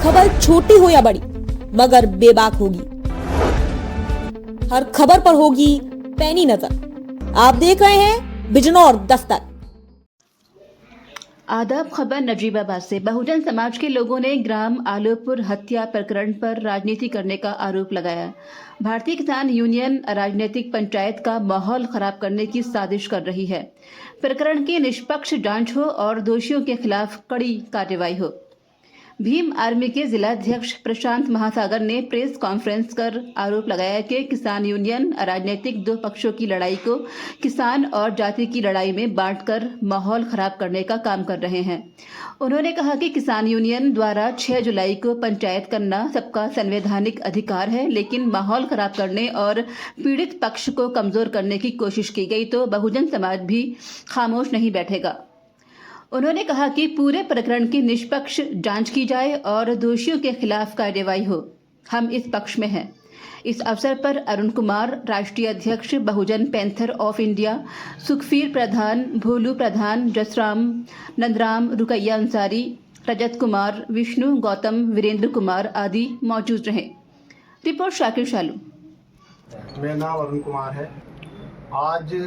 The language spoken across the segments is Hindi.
खबर छोटी हो या बड़ी मगर बेबाक होगी। हर खबर पर होगी पैनी नजर। आप देख रहे हैं बिजनौर दस्तक। आदाब। खबर नजीबाबाद से। बहुजन समाज के लोगों ने ग्राम आलोपुर हत्या प्रकरण पर राजनीति करने का आरोप लगाया। भारतीय किसान यूनियन राजनीतिक पंचायत का माहौल खराब करने की साजिश कर रही है। प्रकरण की निष्पक्ष जांच हो और दोषियों के खिलाफ कड़ी कार्रवाई हो। भीम आर्मी के जिलाध्यक्ष प्रशांत महासागर ने प्रेस कॉन्फ्रेंस कर आरोप लगाया कि किसान यूनियन राजनीतिक दो पक्षों की लड़ाई को किसान और जाति की लड़ाई में बांटकर माहौल खराब करने का काम कर रहे हैं। उन्होंने कहा कि किसान यूनियन द्वारा 6 जुलाई को पंचायत करना सबका संवैधानिक अधिकार है, लेकिन माहौल खराब करने और पीड़ित पक्ष को कमजोर करने की कोशिश की गई तो बहुजन समाज भी खामोश नहीं बैठेगा। उन्होंने कहा कि पूरे प्रकरण की निष्पक्ष जांच की जाए और दोषियों के खिलाफ कार्रवाई हो। हम इस पक्ष में हैं। इस अवसर पर अरुण कुमार, राष्ट्रीय अध्यक्ष बहुजन पैंथर ऑफ इंडिया, सुखवीर प्रधान, भोलू प्रधान, जसराम, नंदराम, रुकैया अंसारी, रजत कुमार, विष्णु, गौतम, वीरेंद्र कुमार आदि मौजूद रहे। रिपोर्ट शाकिर शालू। मेरा नाम अरुण कुमार है। आज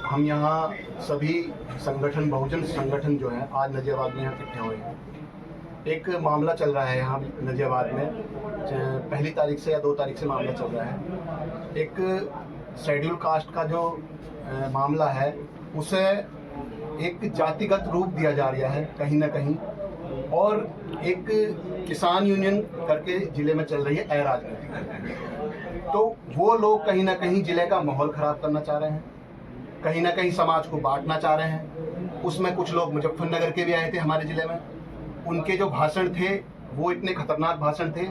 हम यहाँ सभी संगठन, बहुजन संगठन जो है, आज नजियाबाद में यहाँ इकट्ठे हुए हैं। एक मामला चल रहा है यहाँ नजियाबाद में, 1 तारीख से या 2 तारीख से मामला चल रहा है। एक शेड्यूल कास्ट का जो मामला है उसे एक जातिगत रूप दिया जा रहा है कहीं ना कहीं, और एक किसान यूनियन करके जिले में चल रही है अराजनीति। तो वो लोग कहीं ना कहीं जिले का माहौल खराब करना चाह रहे हैं, कहीं ना कहीं समाज को बांटना चाह रहे हैं। उसमें कुछ लोग मुजफ्फरनगर के भी आए थे हमारे ज़िले में। उनके जो भाषण थे वो इतने खतरनाक भाषण थे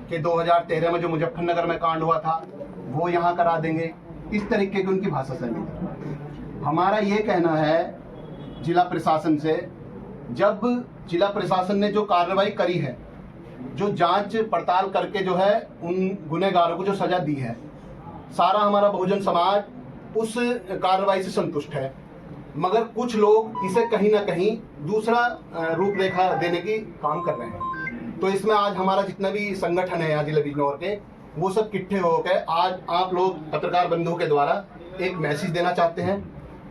कि 2013 में जो मुजफ्फरनगर में कांड हुआ था वो यहाँ करा देंगे, इस तरीके की उनकी भाषा शैली थी। हमारा ये कहना है जिला प्रशासन से, जब जिला प्रशासन ने जो कार्रवाई करी है, जो जांच पड़ताल करके जो है उन गुनहगारों को जो सजा दी है, सारा हमारा बहुजन समाज उस कार्रवाई से संतुष्ट है। मगर कुछ लोग इसे कहीं ना कहीं दूसरा रूपरेखा देने की काम कर रहे हैं। तो इसमें आज हमारा जितना भी संगठन है यहाँ जिले बिजनौर के, वो सब इकट्ठे होकर आज आप लोग पत्रकार बंधुओं के द्वारा एक मैसेज देना चाहते हैं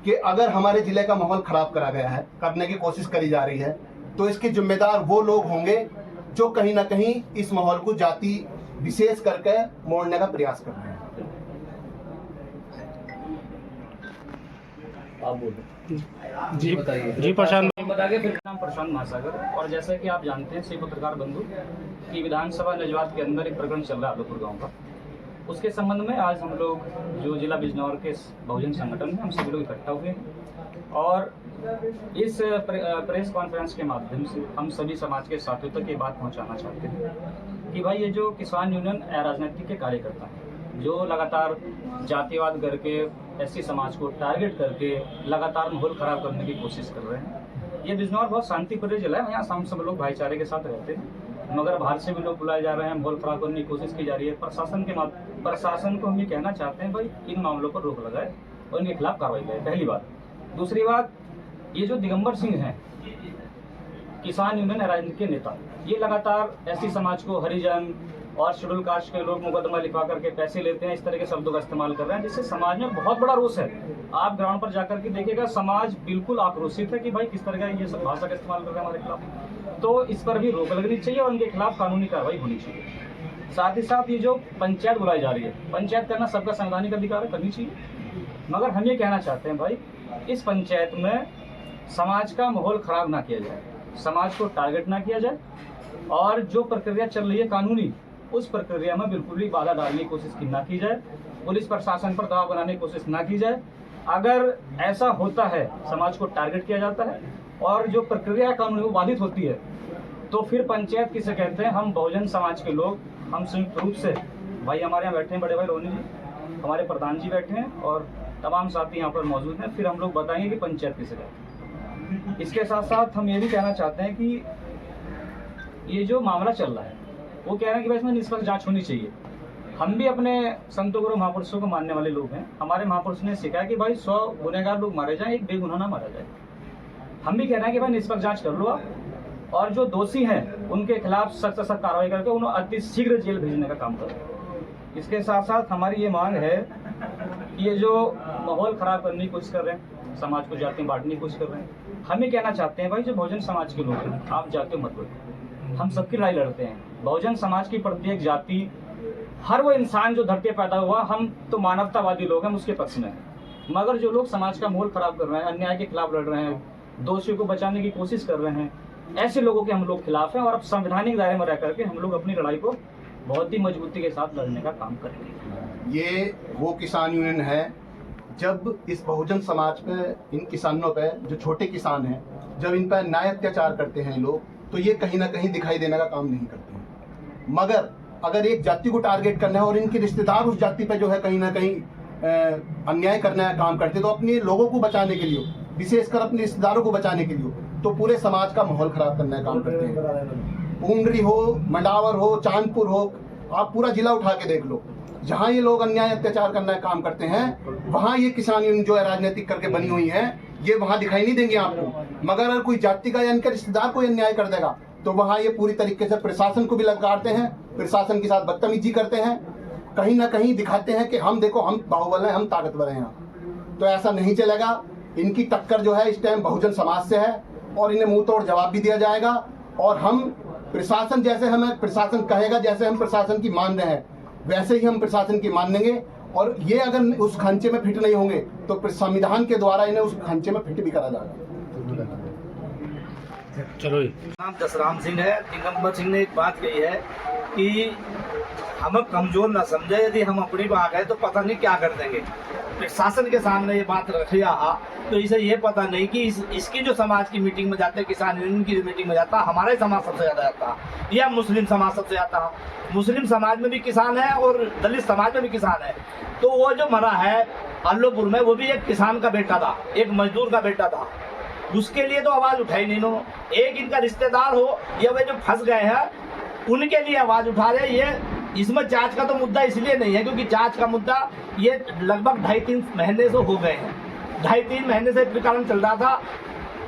कि अगर हमारे जिले का माहौल खराब करा गया है, करने की कोशिश करी जा रही है, तो इसके जिम्मेदार वो लोग होंगे जो कहीं ना कहीं इस माहौल को जाति विशेष करके मोड़ने का प्रयास कर रहे हैं। आप बोलो जी बताइए। जी प्रशांत बताइए। फिर नाम प्रशांत महासागर, और जैसा कि आप जानते हैं सभी पत्रकार बंधु की विधानसभा नजवाद के अंदर एक प्रकरण चल रहा है आलोपुर गांव का। उसके संबंध में आज हम लोग जो जिला बिजनौर के बहुजन संगठन है, हम सभी लोग इकट्ठा हुए हैं और इस प्रेस कॉन्फ्रेंस के माध्यम से हम सभी समाज के साथियों तक ये बात पहुंचाना चाहते हैं कि भाई ये जो किसान यूनियन राजनीति के कार्यकर्ता हैं, जो लगातार जातिवाद करके एससी समाज को टारगेट करके लगातार माहौल खराब करने की कोशिश कर रहे हैं। ये बिजनौर बहुत शांतिप्रिय जिला है, यहाँ हम सब लोग भाईचारे के साथ रहते हैं, मगर बाहर से भी लोग बुलाए जा रहे हैं, माहौल खराब करने की कोशिश की जा रही है। प्रशासन को हम ये कहना चाहते हैं भाई इन मामलों पर रोक लगाए और इनके खिलाफ कार्रवाई करे, पहली बात। दूसरी बात, ये जो दिगंबर सिंह हैं किसान यूनियन राजनीति के नेता, ये लगातार एससी समाज को हरिजन और शेड्यूल कास्ट के लोग मुकदमा लिखवा करके पैसे लेते हैं, इस तरह के शब्दों का इस्तेमाल कर रहे हैं, जिससे समाज में बहुत बड़ा रोष है। आप ग्राउंड पर जाकर के देखिएगा, समाज बिल्कुल आक्रोशित है कि भाई किस तरह का ये सब भाषा का इस्तेमाल कर रहे हैं हमारे खिलाफ। तो इस पर भी रोक लगनी चाहिए और उनके खिलाफ कानूनी कार्रवाई होनी चाहिए। साथ ही साथ ये जो पंचायत बुलाई जा रही है, पंचायत करना सबका संवैधानिक अधिकार है, करनी चाहिए। मगर हम ये कहना चाहते हैं भाई इस पंचायत में समाज का माहौल खराब ना किया जाए, समाज को टारगेट ना किया जाए, और जो प्रक्रिया चल रही है कानूनी, उस प्रक्रिया में बिल्कुल भी बाधा डालने की कोशिश ना की जाए, पुलिस प्रशासन पर दबाव बनाने की कोशिश ना की जाए। अगर ऐसा होता है, समाज को टारगेट किया जाता है और जो प्रक्रिया कानूनी वो बाधित होती है, तो फिर पंचायत किसे कहते हैं। हम बहुजन समाज के लोग हम संयुक्त रूप से, भाई हमारे यहाँ बैठे हैं बड़े भाई रोनी जी, हमारे प्रधान जी बैठे हैं और तमाम साथी यहाँ पर मौजूद हैं, फिर हम लोग बताएंगे कि पंचायत किसे कहते हैं। इसके साथ साथ हम ये भी कहना चाहते हैं कि ये जो मामला चल रहा है वो कह रहे हैं कि भाई इसमें निष्पक्ष जांच होनी चाहिए। हम भी अपने संतों गुरु महापुरुषों को मानने वाले लोग हैं। हमारे महापुरुष ने सिखाया कि भाई 100 गुनहगार लोग मारे जाएं, एक बेगुनाह ना मारा जाए। हम भी कह रहे हैं कि भाई निष्पक्ष जांच कर लो आप, और जो दोषी हैं उनके खिलाफ सख्त सख्त कार्रवाई करके उन्हें अति शीघ्र जेल भेजने का काम करें। इसके साथ साथ हमारी ये मांग है कि ये जो माहौल खराब करने की कोशिश कर रहे हैं, समाज को जाति में बांटने की कोशिश कर रहे हैं, हमें कहना चाहते हैं भाई जो बहुजन समाज के लोग हैं, आप जाति मत बोलो, हम सबकी लड़ाई लड़ते हैं। बहुजन समाज की प्रत्येक जाति, हर वो इंसान जो धरती पैदा हुआ, हम तो मानवतावादी लोग हैं, उसके पक्ष में हैं। मगर जो लोग समाज का माहौल खराब कर रहे हैं, अन्याय के खिलाफ लड़ रहे हैं, दोषियों को बचाने की कोशिश कर रहे हैं, ऐसे लोगों के हम लोग खिलाफ हैं। और अब संवैधानिक दायरे में रह करके हम लोग अपनी लड़ाई को बहुत ही मजबूती के साथ लड़ने का काम करेंगे। ये वो किसान यूनियन है, जब इस बहुजन समाज पे, इन किसानों पे, जो छोटे किसान हैं, जब इन पर न्याय अत्याचार करते हैं लोग, तो ये कहीं ना कहीं दिखाई देने का काम नहीं करते हैं। मगर अगर एक जाति को टारगेट करना है और इनके रिश्तेदार उस जाति पे जो है कहीं ना कहीं अन्याय करने का काम करते, तो अपने लोगों को बचाने के लिए, विशेषकर अपने रिश्तेदारों को बचाने के लिए, तो पूरे समाज का माहौल खराब करने का काम करते हैं। पूंडरी हो, मंडावर हो, चांदपुर हो, आप पूरा जिला उठा के देख लो, जहाँ ये लोग अन्याय अत्याचार करने का काम करते हैं, वहाँ ये किसान यूनियन जो है राजनीतिक करके बनी हुई है, ये वहाँ दिखाई नहीं देंगे आपको। मगर अगर कोई जाति का या इनके रिश्तेदार को अन्याय कर देगा, तो वहाँ ये पूरी तरीके से प्रशासन को भी ललकारते हैं, प्रशासन के साथ बदतमीजी करते हैं, कहीं ना कहीं दिखाते हैं कि हम देखो, हम बाहुबल हैं, हम ताकतवर हैं यहाँ। तो ऐसा नहीं चलेगा। इनकी टक्कर जो है इस टाइम बहुजन समाज से है और इन्हें मुंह तोड़ जवाब भी दिया जाएगा। और हम प्रशासन, जैसे हमें प्रशासन कहेगा, जैसे हम प्रशासन की मान रहे हैं, वैसे ही हम प्रशासन की मान लेंगे। और ये अगर उस खांचे में फिट नहीं होंगे तो संविधान के द्वारा इन्हें उस खांचे में फिट भी करा जाएगा। चलो नाम जसराम सिंह है। दिगंबर सिंह ने एक बात कही है कि हमें कमजोर ना समझे, यदि हम अपनी बात है तो पता नहीं क्या कर देंगे। प्रशासन के सामने ये बात रखिया तो इसे ये पता नहीं कि इसकी जो समाज की मीटिंग में जाते, किसान यूनियन की मीटिंग में जाता, हमारा समाज सबसे ज्यादा जाता या मुस्लिम समाज सबसे जाता। मुस्लिम समाज में भी किसान है और दलित समाज में भी किसान है। तो वो जो मरा है अल्लोपुर में, वो भी एक किसान का बेटा था, एक मजदूर का बेटा था, उसके लिए तो आवाज उठाई नहीं नो। एक इनका रिश्तेदार हो या वे जो फंस गए हैं उनके लिए आवाज उठा रहे। ये इसमें जांच का तो मुद्दा इसलिए नहीं है क्योंकि जांच का मुद्दा ये लगभग 2.5-3 महीने से हो गए हैं। 2.5-3 महीने से प्रकरण चल रहा था।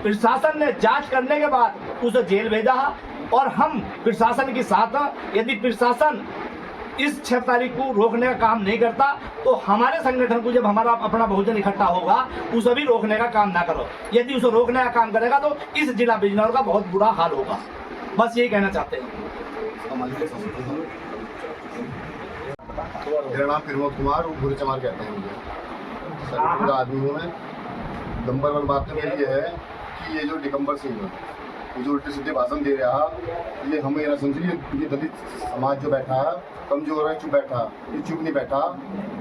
प्रशासन ने जांच करने के बाद उसे जेल भेजा और हम प्रशासन के साथ, यदि प्रशासन इस 6 तारीख को रोकने का काम नहीं करता तो हमारे संगठन को, जब हमारा अपना बहुजन इकट्ठा होगा, उसे भी रोकने का काम ना करो। यदि उसे रोकने का काम करेगा तो इस जिला बिजनौर का बहुत बुरा हाल होगा। बस यही कहना चाहते हैं। मेरा नाम प्रमोद कुमार भूरे चमार कहते हैं मुझे। सर्विस का आदमी हूँ मैं। नंबर 1 बात तो मेरी ये है कि ये जो दिगंबर सिंह है, ये जो उल्टे सीधे भाषण दे रहा है, ये हमें ना समझिए, ये दलित समाज जो बैठा है, कमजोर है, चुप बैठा, ये चुप नहीं बैठा,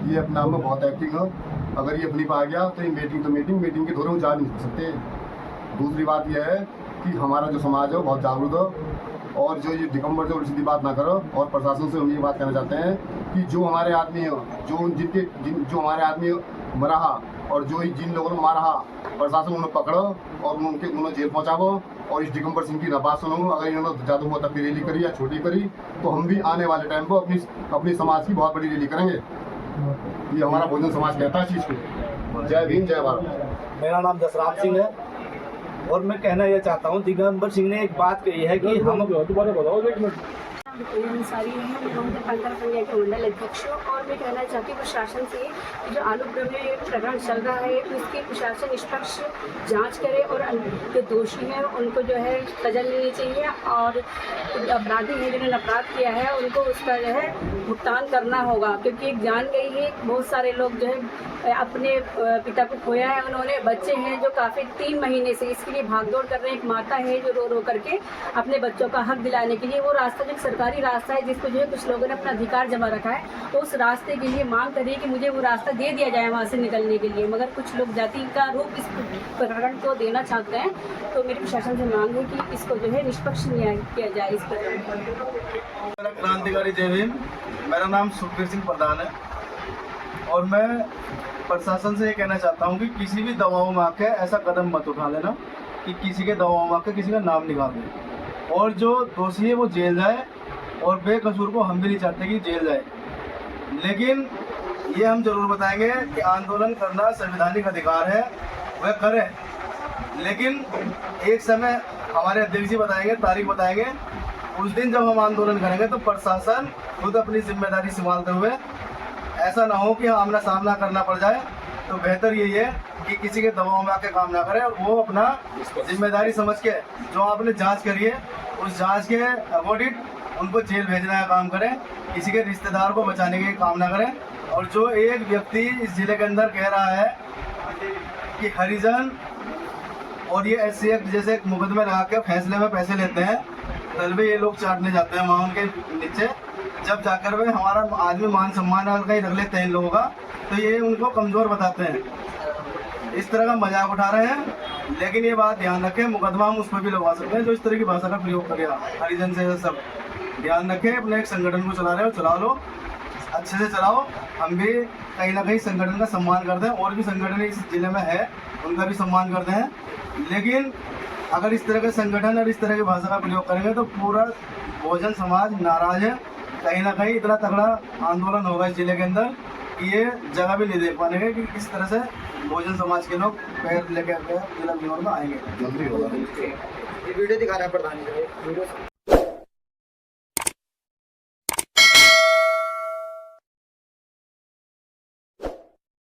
ये अपने आप में बहुत एक्टिव है। अगर ये अपनी पा गया तो ये मीटिंग के दौरे में जा नहीं सकते। दूसरी बात यह है कि हमारा जो समाज है वो बहुत जागरूक है और जो ये दिगंबर जो उल्टी सीधी बात ना करो। और प्रशासन से हम ये बात कहना चाहते हैं कि जो हमारे आदमी हो, जो हमारे आदमी मरा और जो जिन लोगों ने मारा, प्रशासन उन्हें पकड़ो और उन्हें जेल पहुंचाओ। और इस दिगंबर सिंह की ना बात सुनो। अगर इन्होंने ज़्यादा हुआ तब रैली करी या छोटी करी तो हम भी आने वाले टाइम पर अपनी समाज की बहुत बड़ी रैली करेंगे। ये हमारा बहुजन समाज कहता है चीज़ को। जय भीम, जय भारत। मेरा नाम जसराम सिंह है और मैं कहना यह चाहता हूँ, दिगंबर सिंह ने एक बात कही है कि हम सारी है पंचायत के मंडल अध्यक्ष। और मैं कहना चाहती हूँ प्रशासन से कि जो आलूपुर में प्रकरण चल रहा है उसकी प्रशासन निष्पक्ष जांच करे और जो दोषी हैं उनको जो है सजा लेनी चाहिए और अपराधी हैं जिन्होंने अपराध किया है उनको उसका जो है भुगतान करना होगा। क्योंकि एक जान गई है, बहुत सारे लोग जो है अपने पिता को खोया है, उन्होंने बच्चे हैं जो काफ़ी 3 महीने से इसके लिए भागदौड़ कर रहे हैं। एक माता है जो रो रो करके अपने बच्चों का हक दिलाने के लिए, वो रास्ता जो सरकारी रास्ता है जिसको जो है कुछ लोगों ने अपना अधिकार जमा रखा है, तो उस रास्ते के लिए मांग करिए कि मुझे वो रास्ता दे दिया जाए वहाँ से निकलने के लिए। मगर कुछ लोग जाति का रूप इस प्रकरण को देना चाहते हैं। तो मेरी प्रशासन से मांग है कि इसको जो है निष्पक्ष न्याय किया जाए इस प्रकरण पर। क्रांतिकारी जय भीम। मेरा नाम सुखबीर सिंह प्रधान है और मैं प्रशासन से ये कहना चाहता हूँ कि किसी भी दबाव में आके ऐसा कदम मत उठा लेना कि किसी के दबाव में आके किसी का नाम निकाल दें और जो दोषी है वो जेल जाए और बेकसूर को हम भी नहीं चाहते कि जेल जाए। लेकिन ये हम जरूर बताएंगे कि आंदोलन करना संवैधानिक अधिकार है, वह करें, लेकिन एक समय हमारे अध्यक्ष जी बताएंगे, तारीख बताएंगे। उस दिन जब हम आंदोलन करेंगे तो प्रशासन खुद अपनी जिम्मेदारी संभालते हुए, ऐसा ना हो कि आमना सामना करना पड़ जाए। तो बेहतर यही है कि किसी के दबाव में आके काम ना करें, वो अपना जिम्मेदारी समझ के जो आपने जांच करी है उस जांच के अकॉर्डिंग उनको जेल भेजने का काम करें, किसी के रिश्तेदार को बचाने के काम ना करें। और जो एक व्यक्ति इस जिले के अंदर कह रहा है कि हरिजन और ये SC एक्ट जैसे मुकदमे लगा के फैसले में पैसे लेते हैं, तलबे ये लोग चाटने जाते हैं वहाँ उनके नीचे, जब जाकर वे हमारा आदमी मान सम्मान कहीं रख लेते हैं इन लोगों का, तो ये उनको कमज़ोर बताते हैं, इस तरह का मजाक उठा रहे हैं। लेकिन ये बात ध्यान रखें, मुकदमा हम उस पर भी लगवा सकते हैं जो इस तरह की भाषा का प्रयोग करेगा। हरिजन से सब ध्यान रखें, अपने एक संगठन को चला रहे हो चला लो, अच्छे से चलाओ। हम भी कहीं ना कहीं संगठन का सम्मान करते हैं, और भी संगठन इस जिले में है उनका भी सम्मान करते हैं। लेकिन अगर इस तरह के संगठन और इस तरह की भाषा का प्रयोग करेंगे तो पूरा बहुजन समाज नाराज है। कहीं ना कहीं इतना तगड़ा आंदोलन होगा इस जिले के अंदर कि ये जगह भी नहीं देख पाएंगे कि किस तरह से बहुजन समाज के लोग पैर लेके जिला बिजनौर में आएंगे। मंत्री होगा वीडियो दिखा रहा है प्रधान जी, वीडियो